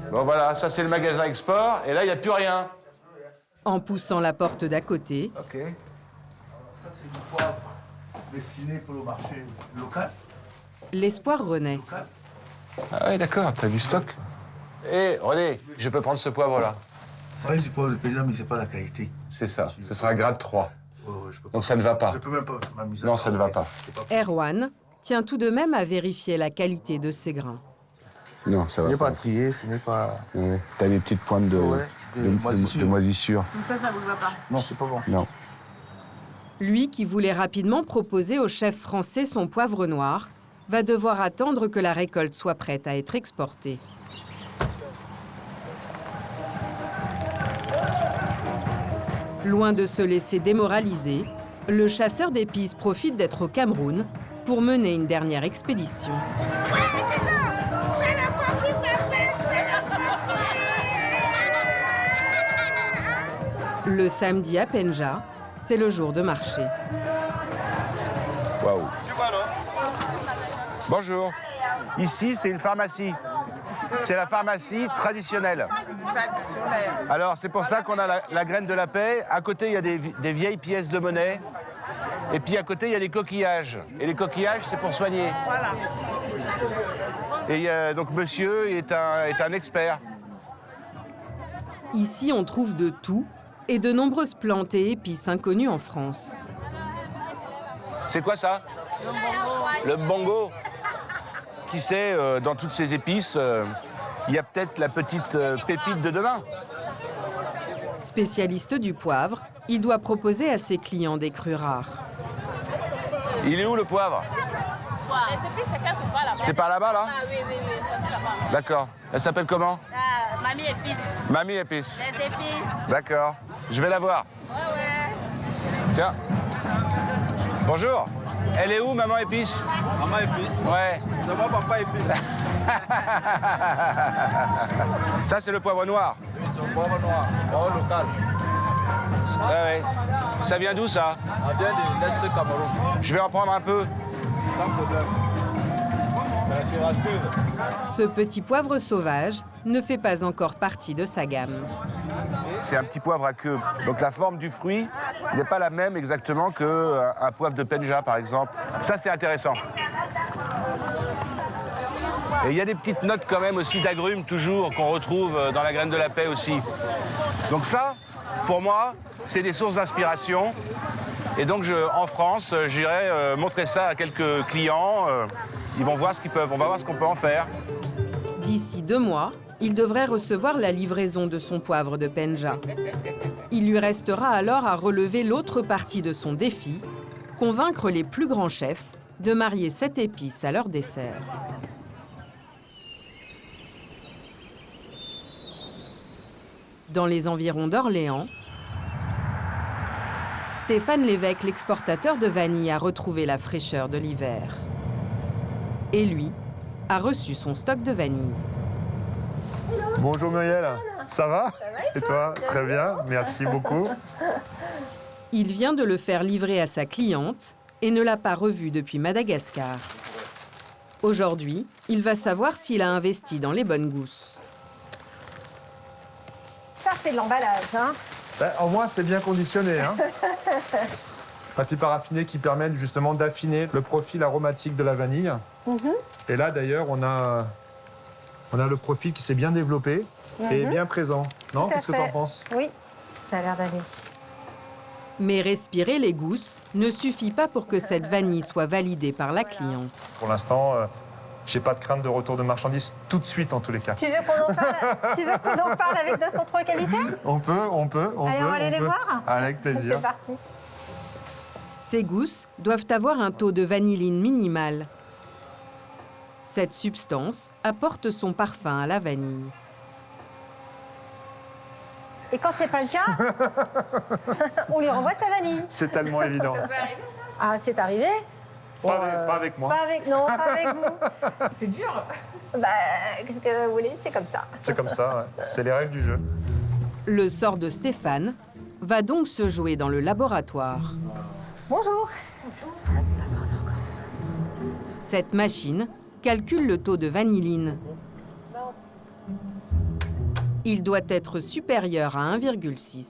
vite. Bon voilà, ça c'est le magasin export, et là il n'y a plus rien. En poussant la porte d'à côté, Ok. Ça c'est du poivre destiné pour le marché local. l'espoir renaît. Ah oui, d'accord, t'as du stock. Hé, René, je peux prendre ce poivre-là. C'est vrai que c'est du poivre de Péja, mais c'est pas la qualité. C'est ça, ce sera grade 3. Ouais, je peux pas. Donc ça ne va pas. Je peux même pas m'amuser. Non, ça ne va pas. Erwan tient tout de même à vérifier la qualité de ses grains. Non, ça va Ce n'est pas. pas trié, ce n'est pas... Ouais, t'as des petites pointes de, Ouais, de moisissure. de moisissure. Donc ça vous va pas? Non, c'est pas bon. Non. Lui, qui voulait rapidement proposer au chef français son poivre noir, va devoir attendre que la récolte soit prête à être exportée. Loin de se laisser démoraliser, le chasseur d'épices profite d'être au Cameroun pour mener une dernière expédition. Le samedi à Penja, c'est le jour de marché. Waouh. Bonjour. Ici, c'est une pharmacie. C'est la pharmacie traditionnelle. Alors, c'est pour ça qu'on a la graine de la paix. À côté, il y a des vieilles pièces de monnaie. Et puis, à côté, il y a des coquillages. Et les coquillages, c'est pour soigner. Et donc, monsieur est un expert. Ici, on trouve de tout et de nombreuses plantes et épices inconnues en France. C'est quoi ça? Le mbongo. Qui sait, dans toutes ces épices, il y a peut-être la petite pépite de demain. Spécialiste du poivre, il doit proposer à ses clients des crus rares. Il est où le poivre? C'est par là-bas, là? Ah oui, c'est là-bas. D'accord. Elle s'appelle comment? Mamie épice. Mamie épice. Les épices. D'accord. Je vais la voir. Ouais. Tiens. Bonjour. Elle est où, maman épice? Maman épice? Ouais. C'est moi, papa épice. Ça, c'est le poivre noir. Oui, c'est le poivre noir, poivre local. Ouais. Ça vient d'où, ça? Ça vient de l'Est Cameroun. Je vais en prendre un peu. Sans problème. C'est racheteuse. Ce petit poivre sauvage ne fait pas encore partie de sa gamme. C'est un petit poivre à queue. Donc la forme du fruit n'est pas la même exactement qu'un poivre de Penja, par exemple. Ça, c'est intéressant. Et il y a des petites notes quand même aussi d'agrumes toujours qu'on retrouve dans la graine de la paix aussi. Donc ça, pour moi, c'est des sources d'inspiration. Et donc en France, j'irai montrer ça à quelques clients. Ils vont voir ce qu'ils peuvent, on va voir ce qu'on peut en faire. D'ici 2 mois, il devrait recevoir la livraison de son poivre de Penja. Il lui restera alors à relever l'autre partie de son défi, convaincre les plus grands chefs de marier cette épice à leur dessert. Dans les environs d'Orléans, Stéphane Lévesque, l'exportateur de vanille, a retrouvé la fraîcheur de l'hiver. Et lui a reçu son stock de vanille. Bonjour Muriel, ça va? Et toi? Très bien, merci beaucoup. Il vient de le faire livrer à sa cliente et ne l'a pas revu depuis Madagascar. Aujourd'hui, il va savoir s'il a investi dans les bonnes gousses. Ça, c'est de l'emballage, hein? Ben, au moins, c'est bien conditionné. Hein. Papier paraffiné qui permettent justement d'affiner le profil aromatique de la vanille. Et là, d'ailleurs, on a le profil qui s'est bien développé et bien présent. Non? Qu'est-ce que tu en penses? Oui, ça a l'air d'aller. Mais respirer les gousses ne suffit pas pour que cette vanille soit validée par la cliente. Pour l'instant, j'ai pas de crainte de retour de marchandises tout de suite en tous les cas. Tu veux qu'on en parle avec notre contrôle qualité? On peut. Allez, on va aller les voir? Avec plaisir. C'est parti. Ces gousses doivent avoir un taux de vanilline minimal. Cette substance apporte son parfum à la vanille. Et quand c'est pas le cas, on lui renvoie sa vanille. C'est tellement évident. Ah, c'est arrivé? Pas avec moi. Non, pas avec vous. C'est dur. Bah, qu'est-ce que vous voulez? C'est comme ça. C'est comme ça, ouais. C'est les règles du jeu. Le sort de Stéphane va donc se jouer dans le laboratoire. Bonjour. Cette machine calcule le taux de vanilline. Il doit être supérieur à 1,6.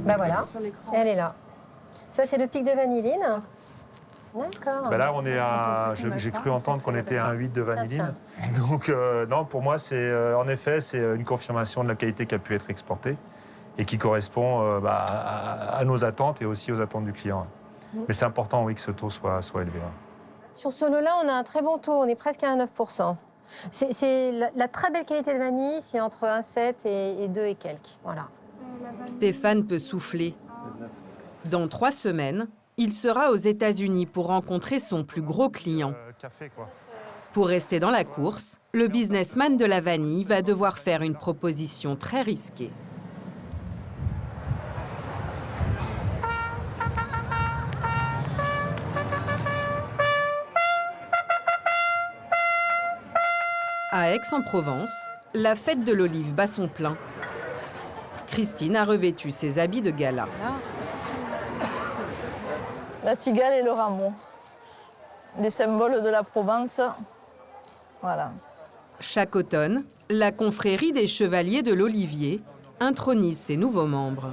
Bah voilà, elle est là. Ça, c'est le pic de vanilline. D'accord. Ben là, on est à. J'ai cru entendre qu'on était à 1,8 de vanilline. Donc, non, pour moi, c'est en effet, c'est une confirmation de la qualité qui a pu être exportée et qui correspond à nos attentes et aussi aux attentes du client. Mais c'est important, oui, que ce taux soit élevé. Sur ce lot-là, on a un très bon taux, on est presque à 9%. C'est la très belle qualité de vanille, c'est entre 1,7 et 2 et quelques. Voilà. Stéphane peut souffler. Dans 3 semaines, il sera aux États-Unis pour rencontrer son plus gros client. Pour rester dans la course, le businessman de la vanille va devoir faire une proposition très risquée. À Aix-en-Provence, la fête de l'olive bat son plein. Christine a revêtu ses habits de gala. La cigale et le rameau, des symboles de la Provence. Voilà. Chaque automne, la confrérie des chevaliers de l'Olivier intronise ses nouveaux membres.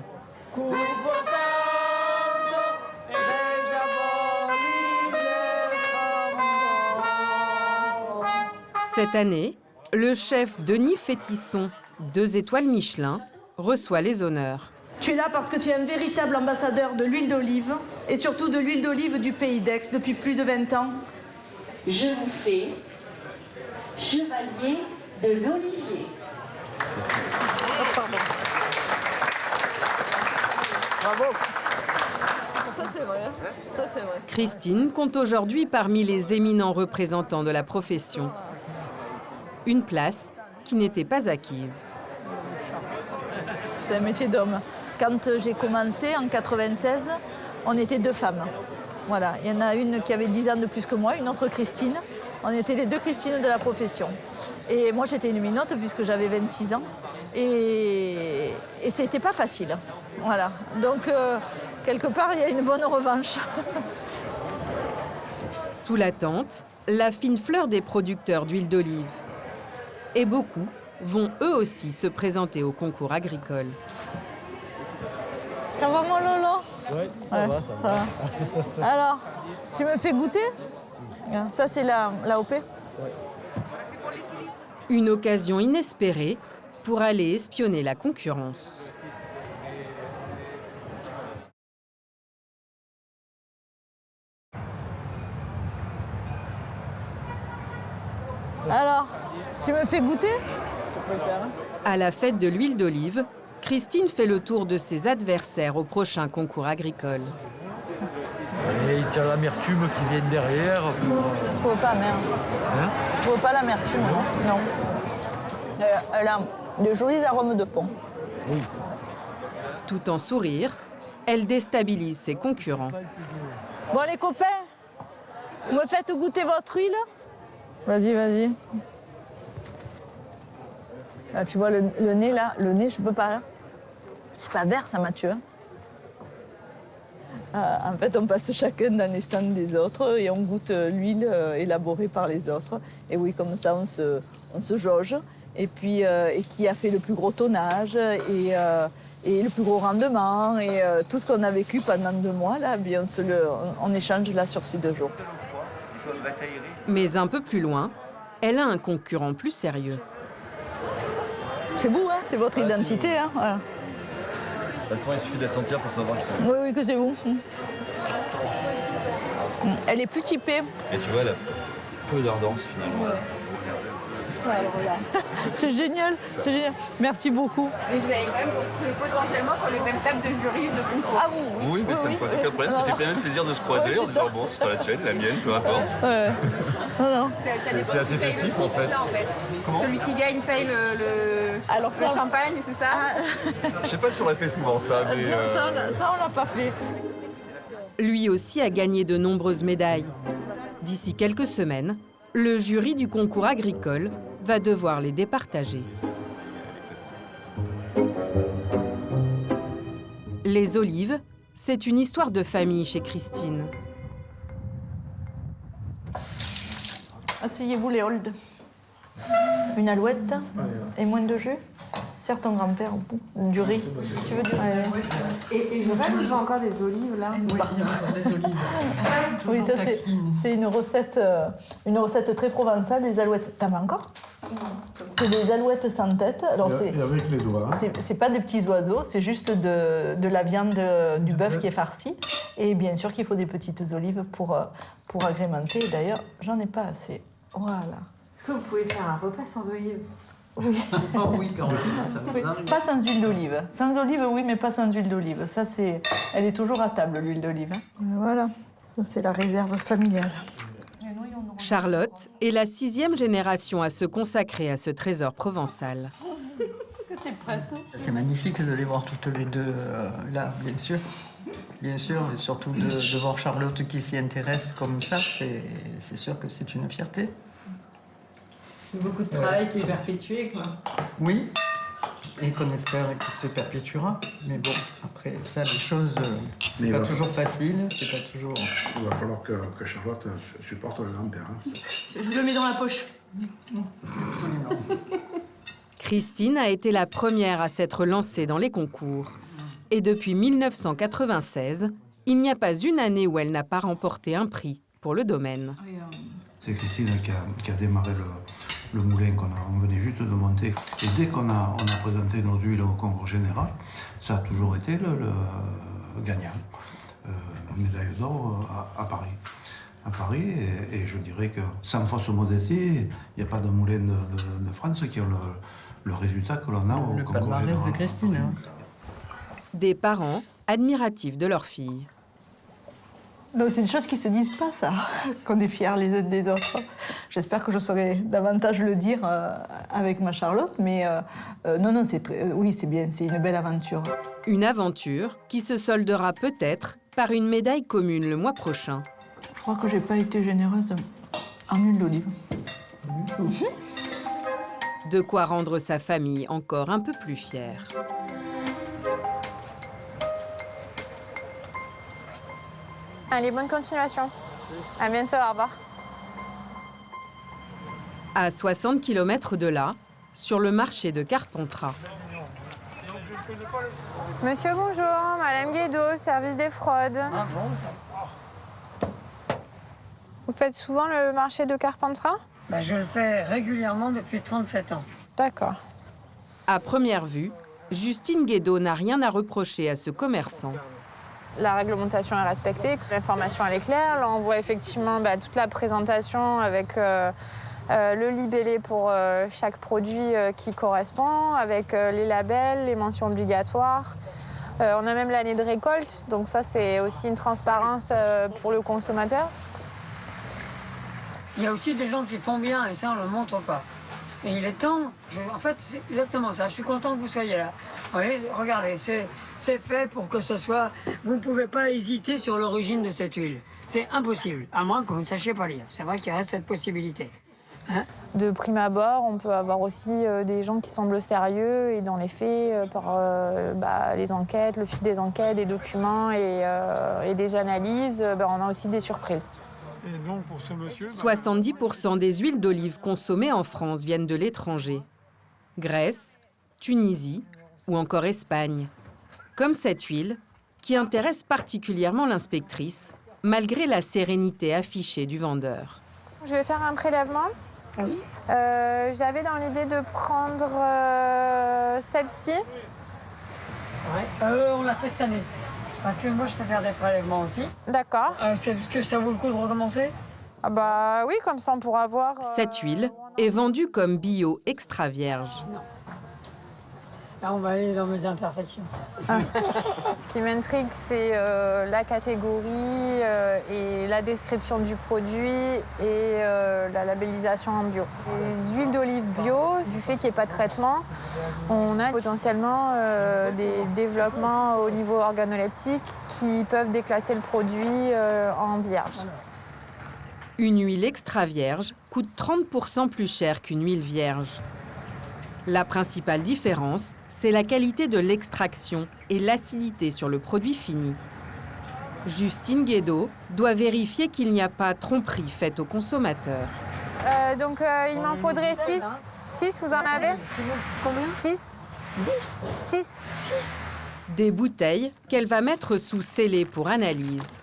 Cette année, le chef Denis Fétisson, 2 étoiles Michelin, reçoit les honneurs. Tu es là parce que tu es un véritable ambassadeur de l'huile d'olive et surtout de l'huile d'olive du pays d'Aix depuis plus de 20 ans. Je vous fais chevalier de l'Olivier. Bravo. Ça c'est vrai. Ça c'est vrai. Christine compte aujourd'hui parmi les éminents représentants de la profession. Une place qui n'était pas acquise. C'est un métier d'homme. Quand j'ai commencé en 96, on était 2 femmes. Voilà, il y en a une qui avait 10 ans de plus que moi, une autre Christine. On était les 2 Christines de la profession. Et moi, j'étais une minote puisque j'avais 26 ans. Et c'était pas facile. Voilà. Donc, quelque part, il y a une bonne revanche. Sous la tente, la fine fleur des producteurs d'huile d'olive. Et beaucoup vont eux aussi se présenter au concours agricole. Ça va, mon Lolo? Oui, ça va. Alors, tu me fais goûter? Ça, c'est l'AOP. Une occasion inespérée pour aller espionner la concurrence. Alors, tu me fais goûter? À la fête de l'huile d'olive, Christine fait le tour de ses adversaires au prochain concours agricole. Et il y a l'amertume qui vient derrière. Je trouve pas amer. Hein? Je trouve pas l'amertume, non. Elle a de jolis arômes de fond. Oui. Tout en sourire, elle déstabilise ses concurrents. Bon, les copains, vous me faites goûter votre huile? Vas-y, vas-y. Là, tu vois, le nez, là, le nez, je peux pas, là. C'est pas vert, ça, Mathieu. En fait, on passe chacun dans les stands des autres et on goûte l'huile élaborée par les autres. Et oui, comme ça, on se jauge. Et puis, et qui a fait le plus gros tonnage et le plus gros rendement. Et tout ce qu'on a vécu pendant 2 mois, là, bien, on échange là sur ces 2 jours. Mais un peu plus loin, elle a un concurrent plus sérieux. C'est vous, hein, c'est votre identité. Hein, voilà. De toute façon, il suffit de la sentir pour savoir que c'est vous. Oui, oui, que c'est vous. Elle est plus typée. Et tu vois, elle a peu d'ardence finalement. C'est génial, c'est génial. Merci beaucoup. Et vous allez quand même vous retrouver potentiellement sur les mêmes tables de jury de concours. Ah oui, Oui, mais ça ne posait pas de problème. Ça fait quand même plaisir de se croiser en disant bon, c'est pas la tienne, la mienne, peu importe. Ouais. Non. C'est assez festif en fait. Comment? Celui qui gagne paye le champagne, c'est ça? Je sais pas si on l'a fait souvent ça, mais. Ça, on l'a pas fait. Lui aussi a gagné de nombreuses médailles. D'ici quelques semaines, le jury du concours agricole va devoir les départager. Les olives, c'est une histoire de famille chez Christine. Asseyez-vous, Léolde. Une alouette et moins de jus. Sers ton grand-père au bout. Du riz. Tu veux du riz? Et je rêve, je vois encore des olives là. Oui, il y a encore des olives. Oui, ça c'est une recette très provençale, les alouettes. T'en as encore? C'est des alouettes sans tête. Alors Et avec les doigts. C'est pas des petits oiseaux, c'est juste de la viande du bœuf qui est farcie. Et bien sûr qu'il faut des petites olives pour agrémenter. Et d'ailleurs, j'en ai pas assez. Voilà. Est-ce que vous pouvez faire un repas sans olives? Oui. Oh oui, quand même, ça nous arrive. Pas sans huile d'olive. Sans olive, oui, mais pas sans huile d'olive. Ça, elle est toujours à table, l'huile d'olive. Voilà, ça, c'est la réserve familiale. Charlotte est la 6e génération à se consacrer à ce trésor provençal. T'es prête? C'est magnifique de les voir toutes les deux là, bien sûr. Bien sûr, et surtout de voir Charlotte qui s'y intéresse comme ça, c'est sûr que c'est une fierté. C'est beaucoup de travail qui est perpétué, quoi. Oui, et qu'on espère qu'il se perpétuera. Mais bon, après ça, les choses, c'est pas toujours facile, c'est pas toujours... Il va falloir que Charlotte supporte le grand-père. Hein. Je le mets dans la poche. Christine a été la première à s'être lancée dans les concours. Et depuis 1996, il n'y a pas une année où elle n'a pas remporté un prix pour le domaine. C'est Christine qui a démarré le moulin on venait juste de monter. Et dès qu'on a présenté nos huiles au concours général, ça a toujours été le gagnant. Médaille d'or à Paris. À Paris, et je dirais que sans fausse modestie, il n'y a pas de moulin de France qui ont le résultat que l'on a au concours général. Le palmarès de Christine. Hein. Des parents admiratifs de leur fille. Donc c'est une chose qui ne se disent pas, ça, qu'on est fiers les uns des autres. J'espère que je saurai davantage le dire avec ma Charlotte, mais non, oui, c'est bien, c'est une belle aventure. Une aventure qui se soldera peut-être par une médaille commune le mois prochain. Je crois que j'ai pas été généreuse en huile d'olive. De quoi rendre sa famille encore un peu plus fière. Allez, bonne continuation. À bientôt, au revoir. À 60 km de là, sur le marché de Carpentras. Monsieur, bonjour. Madame Guédos, au service des fraudes. Ah bon? Vous faites souvent le marché de Carpentras? Ben, je le fais régulièrement depuis 37 ans. D'accord. À première vue, Justine Guédot n'a rien à reprocher à ce commerçant. La réglementation est respectée, l'information elle est claire. Là, on voit effectivement toute la présentation avec le libellé pour chaque produit qui correspond, avec les labels, les mentions obligatoires. On a même l'année de récolte, donc ça c'est aussi une transparence pour le consommateur. Il y a aussi des gens qui font bien et ça on ne le montre pas. Et il est temps, en fait c'est exactement ça, je suis content que vous soyez là. Regardez, c'est fait pour que ce soit... Vous ne pouvez pas hésiter sur l'origine de cette huile. C'est impossible, à moins que vous ne sachiez pas lire. C'est vrai qu'il reste cette possibilité. Hein? De prime abord, on peut avoir aussi des gens qui semblent sérieux et dans les faits, par les enquêtes, le fil des enquêtes, des documents et des analyses, on a aussi des surprises. Et donc pour ce monsieur, 70% des huiles d'olive consommées en France viennent de l'étranger. Grèce, Tunisie ou encore Espagne. Comme cette huile, qui intéresse particulièrement l'inspectrice, malgré la sérénité affichée du vendeur. Je vais faire un prélèvement. Oui. J'avais dans l'idée de prendre celle-ci. Ouais. On l'a fait cette année. Parce que moi, je peux faire des prélèvements aussi. D'accord. Est-ce que ça vaut le coup de recommencer? Ah bah oui, comme ça on pourra voir. Cette huile est vendue comme bio extra vierge. Non. Là, on va aller dans mes imperfections. Ah. Ce qui m'intrigue, c'est la catégorie et la description du produit et la labellisation en bio. Les huiles d'olive bio, du fait qu'il n'y ait pas de traitement, on a potentiellement des développements au niveau organoleptique qui peuvent déclasser le produit en vierge. Une huile extra vierge coûte 30% plus cher qu'une huile vierge. La principale différence, c'est la qualité de l'extraction et l'acidité sur le produit fini. Justine Guédot doit vérifier qu'il n'y a pas tromperie faite au consommateur. Donc il m'en faudrait 6. 6, vous en avez? Combien? 6. 6. 6. Des bouteilles qu'elle va mettre sous scellé pour analyse.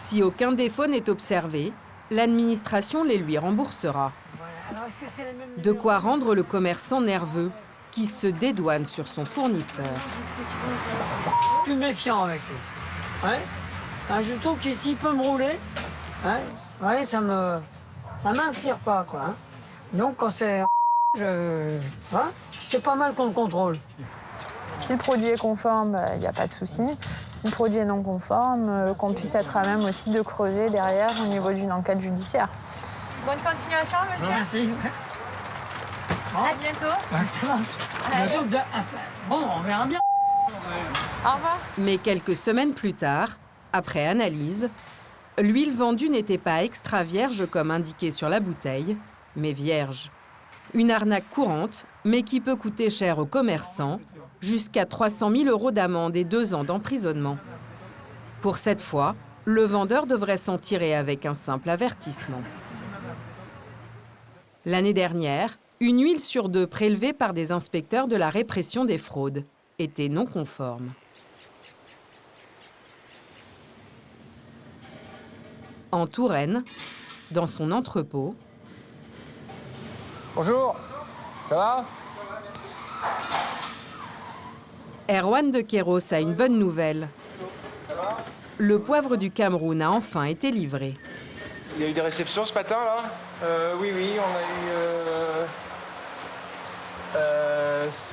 Si aucun défaut n'est observé, l'administration les lui remboursera. De quoi rendre le commerçant nerveux, qui se dédouane sur son fournisseur. Je suis méfiant avec lui. Ouais. Je trouve qu'ici, il peut me rouler. Ouais, ça m'inspire pas, quoi. Donc, quand c'est... c'est pas mal qu'on le contrôle. Si le produit est conforme, il n'y a pas de souci. Si le produit est non conforme, qu'on puisse être à même aussi de creuser derrière au niveau d'une enquête judiciaire. Bonne continuation, monsieur. Merci. À bientôt. Ça marche. Bon, on verra bien. Au revoir. Mais quelques semaines plus tard, après analyse, l'huile vendue n'était pas extra vierge comme indiqué sur la bouteille, mais vierge. Une arnaque courante, mais qui peut coûter cher aux commerçants, jusqu'à 300 000 € d'amende et 2 ans d'emprisonnement. Pour cette fois, le vendeur devrait s'en tirer avec un simple avertissement. L'année dernière, une huile sur 2 prélevée par des inspecteurs de la répression des fraudes était non conforme. En Touraine, dans son entrepôt... Bonjour, ça va? Erwan de Kéros a une bonne nouvelle. Le poivre du Cameroun a enfin été livré. Il y a eu des réceptions ce matin, là? Oui, on a eu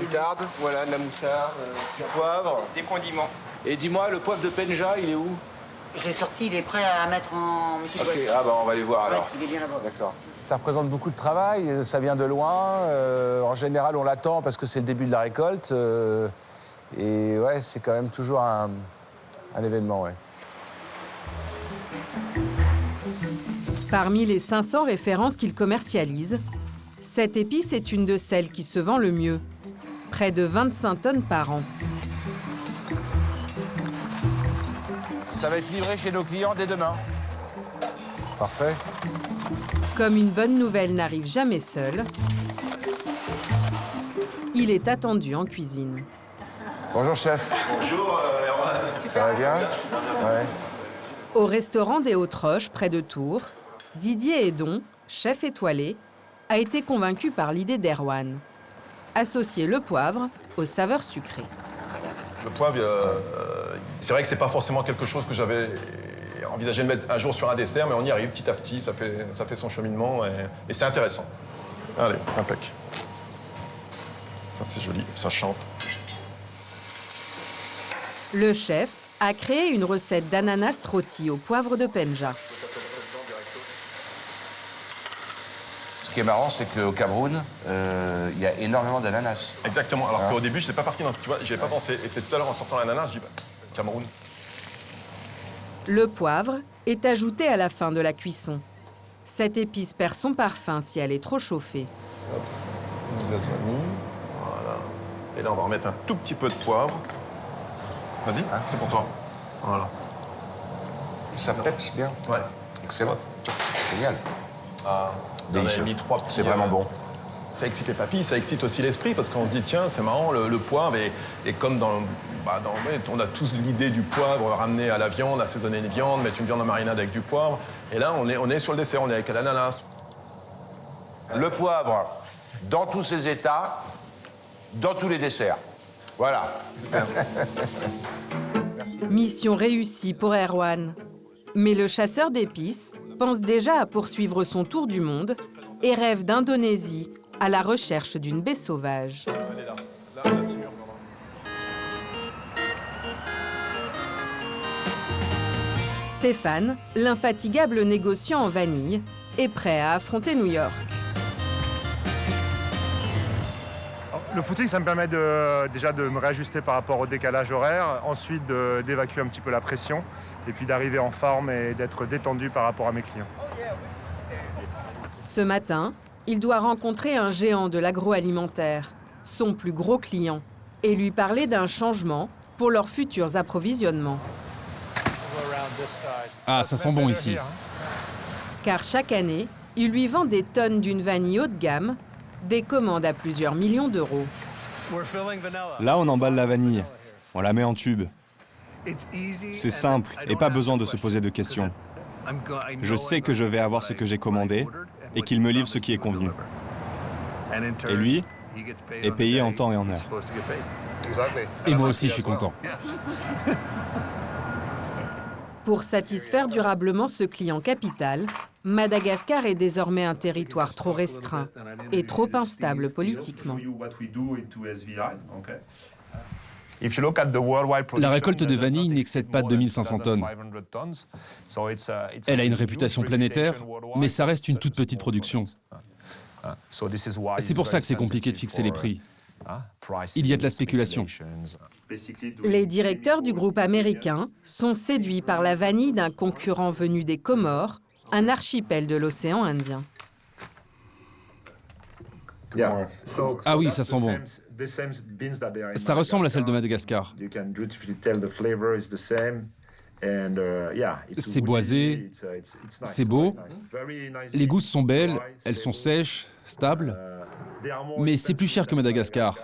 moutarde, voilà, de la moutarde, du poivre, des condiments. Et dis-moi, le poivre de Penja, il est où? Je l'ai sorti, il est prêt à mettre en petite boîte. Ok, ah bah on va aller voir alors. Il est bien là-bas. D'accord. Ça représente beaucoup de travail, ça vient de loin. En général, on l'attend parce que c'est le début de la récolte. Et ouais, c'est quand même toujours un événement, ouais. Parmi les 500 références qu'il commercialise, cette épice est une de celles qui se vend le mieux. Près de 25 tonnes par an. Ça va être livré chez nos clients dès demain. Parfait. Comme une bonne nouvelle n'arrive jamais seule, il est attendu en cuisine. Bonjour, chef. Bonjour, Erwan. Ça va bien? Ouais. Au restaurant des Hautes-Roches, près de Tours, Didier Hédon, chef étoilé, a été convaincu par l'idée d'Erwan. Associer le poivre aux saveurs sucrées. Le poivre, c'est vrai que c'est pas forcément quelque chose que j'avais envisagé de mettre un jour sur un dessert, mais on y arrive petit à petit, ça fait son cheminement et c'est intéressant. Allez, impec. Ça c'est joli, ça chante. Le chef a créé une recette d'ananas rôti au poivre de Penja. Ce qui est marrant, c'est qu'au Cameroun, il y a énormément d'ananas. Exactement, alors Hein? qu'au début, je n'étais pas parti, tu vois, j'y avais pas pensé. Et c'est tout à l'heure en sortant l'ananas, je dis, Cameroun. Le poivre est ajouté à la fin de la cuisson. Cette épice perd son parfum si elle est trop chauffée. Hop, une glace vanille, voilà. Et là, on va remettre un tout petit peu de poivre. Vas-y, c'est pour toi. Voilà. Ça pepse bien. Ouais. Excellent. Génial. Ah, on a mis 3 petits, C'est vraiment bon. Ça excite les papilles, ça excite aussi l'esprit parce qu'on se dit tiens c'est marrant le poivre et comme on a tous l'idée du poivre ramené à la viande, assaisonner une viande, mettre une viande en marinade avec du poivre et là on est sur le dessert, on est avec l'ananas. Le poivre dans tous ses états, dans tous les desserts. Voilà. Mission réussie pour Erwan. Mais le chasseur d'épices pense déjà à poursuivre son tour du monde et rêve d'Indonésie à la recherche d'une baie sauvage. Stéphane, l'infatigable négociant en vanille, est prêt à affronter New York. Le footing, ça me permet déjà de me réajuster par rapport au décalage horaire, ensuite d'évacuer un petit peu la pression, et puis d'arriver en forme et d'être détendu par rapport à mes clients. Ce matin, il doit rencontrer un géant de l'agroalimentaire, son plus gros client, et lui parler d'un changement pour leurs futurs approvisionnements. Ah, ça sent bon ici. Car chaque année, il lui vend des tonnes d'une vanille haut de gamme, des commandes à plusieurs millions d'euros. Là, on emballe la vanille. On la met en tube. C'est simple et pas besoin de se poser de questions. Je sais que je vais avoir ce que j'ai commandé et qu'il me livre ce qui est convenu. Et lui est payé en temps et en heure. Et moi aussi, je suis content. Pour satisfaire durablement ce client capital, Madagascar est désormais un territoire trop restreint et trop instable politiquement. La récolte de vanille n'excède pas 2500 tonnes. Elle a une réputation planétaire, mais ça reste une toute petite production. C'est pour ça que c'est compliqué de fixer les prix. Il y a de la spéculation. Les directeurs du groupe américain sont séduits par la vanille d'un concurrent venu des Comores, un archipel de l'océan Indien. Ah oui, ça sent bon. Ça ressemble à celle de Madagascar. C'est boisé, c'est beau, les gousses sont belles, elles sont sèches, stables, mais c'est plus cher que Madagascar.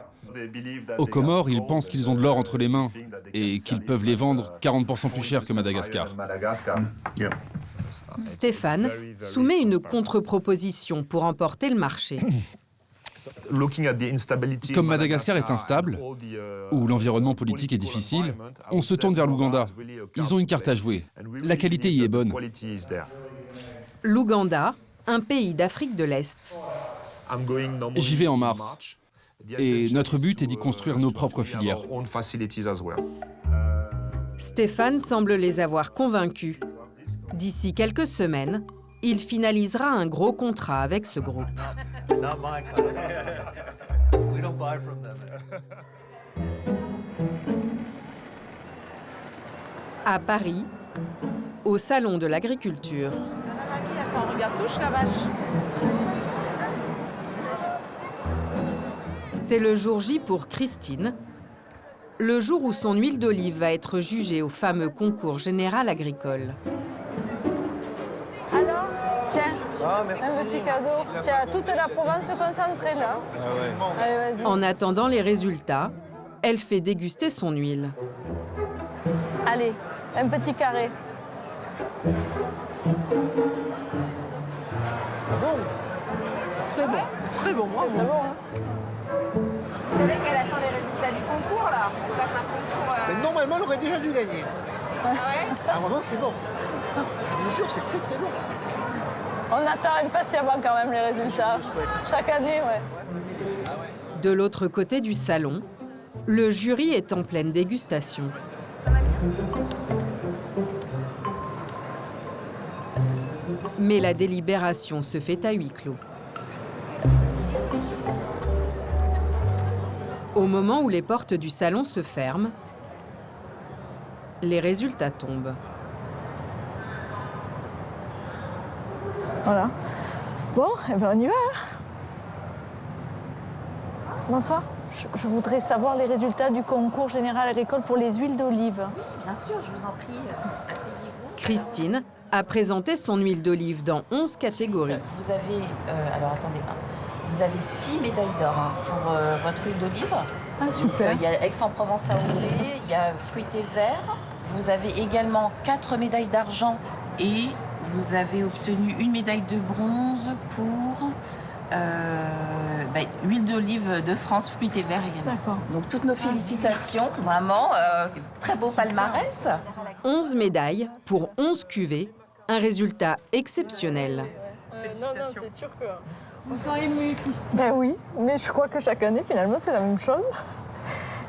Aux Comores, ils pensent qu'ils ont de l'or entre les mains et qu'ils peuvent les vendre 40% plus cher que Madagascar. Stéphane soumet une contre-proposition pour emporter le marché. Comme Madagascar est instable, où l'environnement politique est difficile, on se tourne vers l'Ouganda. Ils ont une carte à jouer. La qualité y est bonne. L'Ouganda, un pays d'Afrique de l'Est. J'y vais en mars. Et notre but est d'y construire nos propres filières. Stéphane semble les avoir convaincus. D'ici quelques semaines, il finalisera un gros contrat avec ce groupe. À Paris, au Salon de l'Agriculture. C'est le jour J pour Christine, le jour où son huile d'olive va être jugée au fameux concours général agricole. Alors, tiens, un petit cadeau. Tiens, toute la Provence concentrée là. Allez, vas-y. En attendant les résultats, Elle fait déguster son huile. Allez, un petit carré. Bon, très bon, bravo. C'est bon, hein. Vous savez qu'elle attend les résultats du concours, là? On passe un concours... Mais normalement, elle aurait déjà dû gagner. Ah ouais? Ah, vraiment, c'est bon. Je vous jure, c'est très bon. On attend impatiemment quand même les résultats. Chaque année, ouais. De l'autre côté du salon, le jury est en pleine dégustation. Mais la délibération se fait à huis clos. Au moment où les portes du salon se ferment, les résultats tombent. Voilà. Bon, eh ben on y va. Bonsoir. Je voudrais savoir les résultats du concours général agricole pour les huiles d'olive. Bien sûr, je vous en prie, asseyez-vous. Christine a présenté son huile d'olive dans 11 catégories. Vous avez, alors attendez, vous avez 6 médailles d'or pour votre huile d'olive. Ah, super. Il y a Aix-en-Provence à Aulnay, il y a fruité vert. Vous avez également 4 médailles d'argent et vous avez obtenu une médaille de bronze pour huile d'olive de France, fruité vert également. D'accord. Donc toutes nos félicitations, vraiment, très beau palmarès. 11 médailles pour 11 cuvées, un résultat exceptionnel. Non, c'est sûr que... Vous sont émus, Christine? Ben oui, mais je crois que chaque année, finalement, c'est la même chose.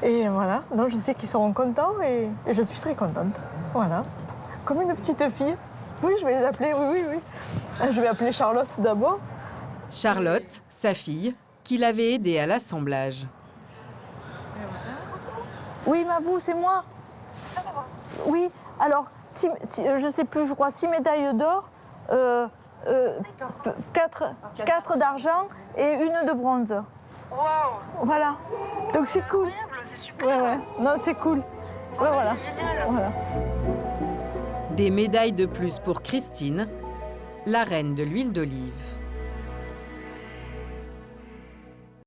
Et voilà, donc je sais qu'ils seront contents et je suis très contente. Voilà, comme une petite fille. Oui, je vais les appeler, oui. Je vais appeler Charlotte d'abord. Charlotte, sa fille, qui l'avait aidée à l'assemblage. Oui, Mabou, c'est moi. Oui, alors, je sais plus, je crois 6 médailles d'or, 4 d'argent et une de bronze. Wow. Voilà, donc c'est cool. Ouais, non, c'est cool. Ouais, voilà. Des médailles de plus pour Christine, la reine de l'huile d'olive.